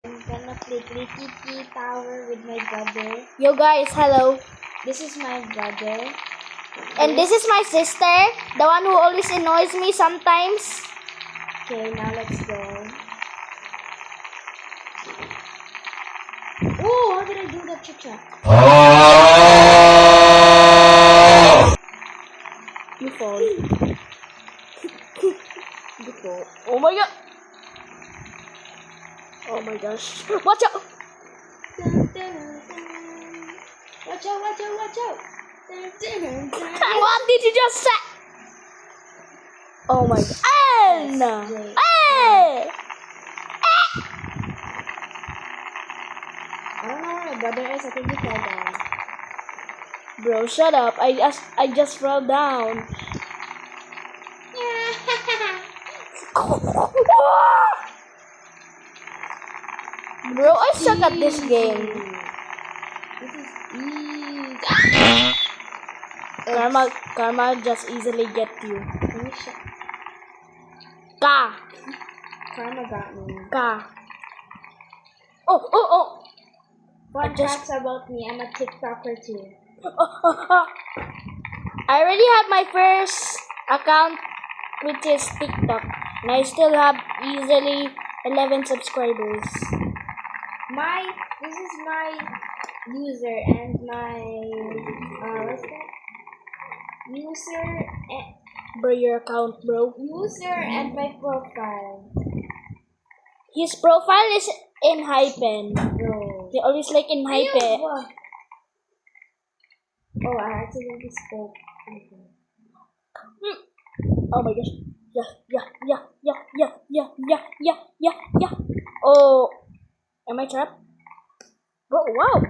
I'm gonna play Tiki Tower with my brother. Yo guys, hello. This is my brother. And this is my sister, the one who always annoys me sometimes. Okay, now let's go. Oh, how did I do that trick shot? You fall. You fall. Oh my god. Oh my gosh. Watch out. Dun, dun, dun. Watch out, watch out, watch out. Dun, dun, dun. What did you just say? Oh my god. Yes, wait. Hey! I don't know where my brother is. I think he fell down. Bro, shut up. I just fell down. Bro, I suck at this game. This is easy. Karma just easily get you. Let me show. Ka. Karma got me. Ka. Oh. Fun just- facts about me. I'm a TikToker too. I already have my first account, which is TikTok, and I still have easily 11 subscribers. This is my user and my what's that? Bro, your account, bro. User and my profile. His profile is in Hypen. Bro. He always like in Hypen. Oh, I accidentally spoke. Oh my gosh. Yeah. Oh, am I trapped? Bro, wow.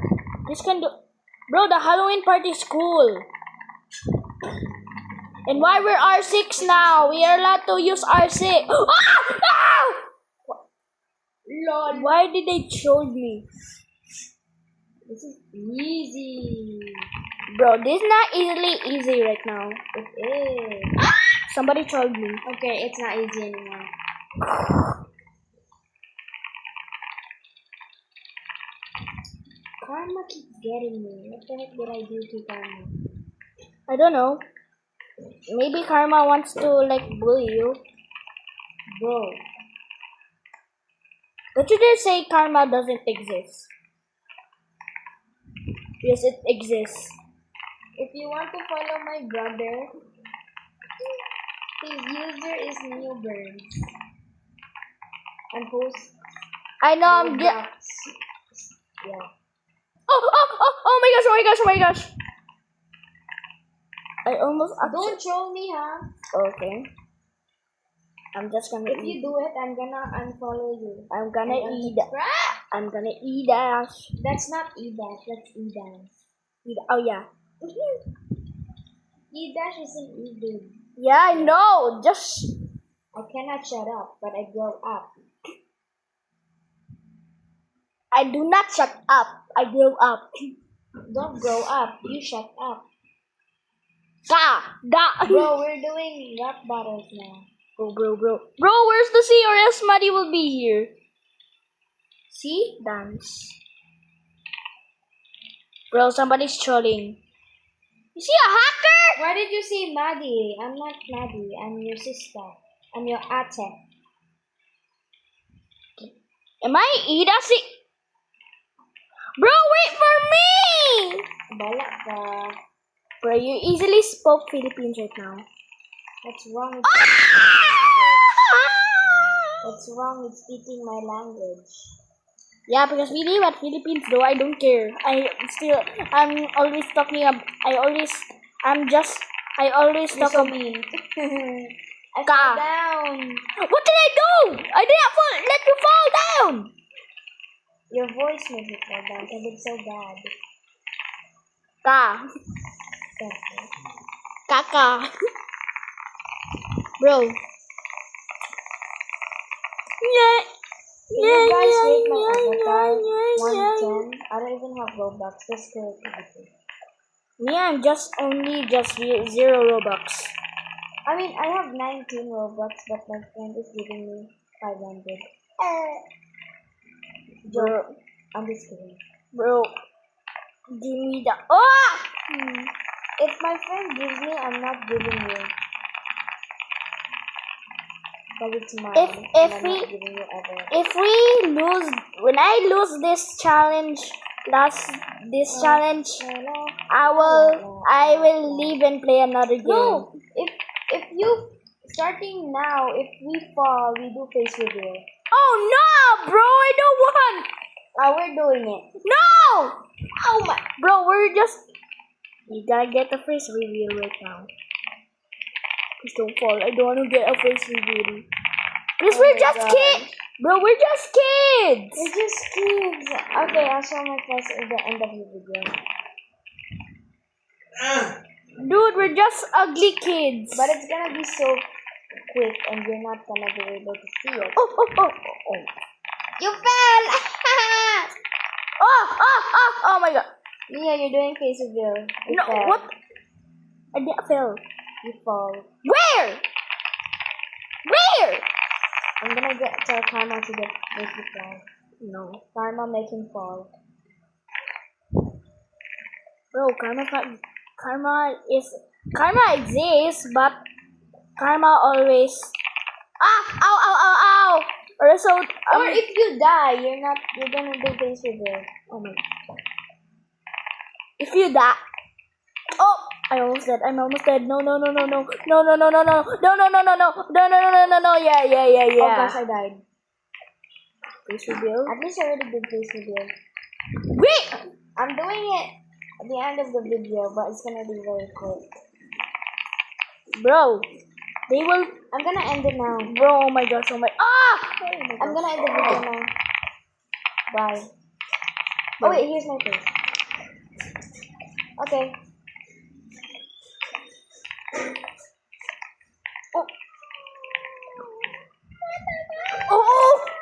This can do. Bro, the Halloween party is cool. And why we're R6 now? We are allowed to use R6. Lord. Why did they troll me? This is easy. Bro, this is not easy right now. It is. Somebody trolled me. Okay, it's not easy anymore. Karma keeps getting me. What the heck did I do to Karma? I don't know. Maybe Karma wants to like bully you. Bro. Don't you dare say Karma doesn't exist. Yes, it exists. If you want to follow my brother, his user is Newbirds. And posts I know I'm Roblox. Yeah. Oh my gosh. I almost Don't troll me, huh? Okay. I'm just gonna If you do it, I'm gonna unfollow you. I'm gonna And eat. unsubscribe. I'm gonna eat dash. That's not E-Dash, that's E-Dance. Oh yeah. E-Dash is an E-Dude. Yeah, I know. Just I cannot shut up, but I grow up. I do not shut up. I grow up. Don't grow up, you shut up. Da. Bro, we're doing rap battles now. Bro. Bro, where's the sea or else Maddie will be here? See? Dance. Bro, somebody's trolling. Is he a hacker? Why did you say Maddie? I'm not Maddie, I'm your sister. I'm your ate. Am I Ida? Bro, wait for me! Balak ka. Bro, you easily spoke Philippines right now. What's wrong with What's wrong with speaking my language? Yeah, because we know what Philippines do. I don't care. I'm always talking about. I always You're talk so about. mean. I Ka. fell down. What did I do? I didn't fall. Let you fall down. Your voice made me fall down. I did so bad. Ka. Kaka. Bro. Yeah. Can you guys rate my avatar 1 to 10? I don't even have Robux. That's creativity. Me, I'm just 0 Robux. I mean, I have 19 Robux, but my friend is giving me 500. Joke. I'm just kidding. Bro, give me the. Oh! If my friend gives me, I'm not giving you. Because it's mine. If and I'm we- not giving you ever. If we lose, when I lose this challenge, challenge, I will leave and play another game. No, if you starting now, if we fall, we do face reveal. Oh no, bro! I don't want. We're doing it. No! Oh my, bro, we're just. You gotta get the face reveal right now. Please don't fall. I don't want to get a face reveal. Because Oh we're my just gosh. kids, bro. We're just kids. We're just kids. Okay, I'll show my face at the end of the video. Dude, we're just ugly kids. But it's gonna be so quick, and you're not gonna be able to see it. Oh. You fell! Oh my god. Mia, you're doing face reveal. You No, fell. what? I didn't fail. You fall. Where? I'm gonna tell Karma to make you fall. No. Karma, make him fall. Bro, karma exists, but karma always. Ow! Or so. Or if you die, you're gonna do face reveal. Oh my god. If you die. Oh, I'm almost dead. No. Yeah. Oh gosh, I died. Face reveal. At least I already did face reveal. Wait! I'm doing it at the end of the video, but it's gonna be very quick. Bro, they will. I'm gonna end it now. Bro, oh my gosh, I'm gonna end the video now. Bye. Oh wait, here's my face. Okay.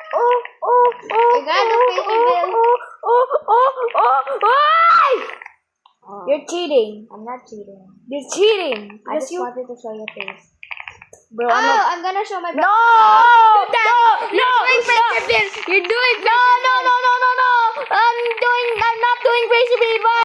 I got the face reveal. You're cheating. I'm not cheating. You're cheating. I just wanted to show your face. Bro, Oh, I'm not. I'm gonna show my back. No! You're doing No! I'm not doing face reveal.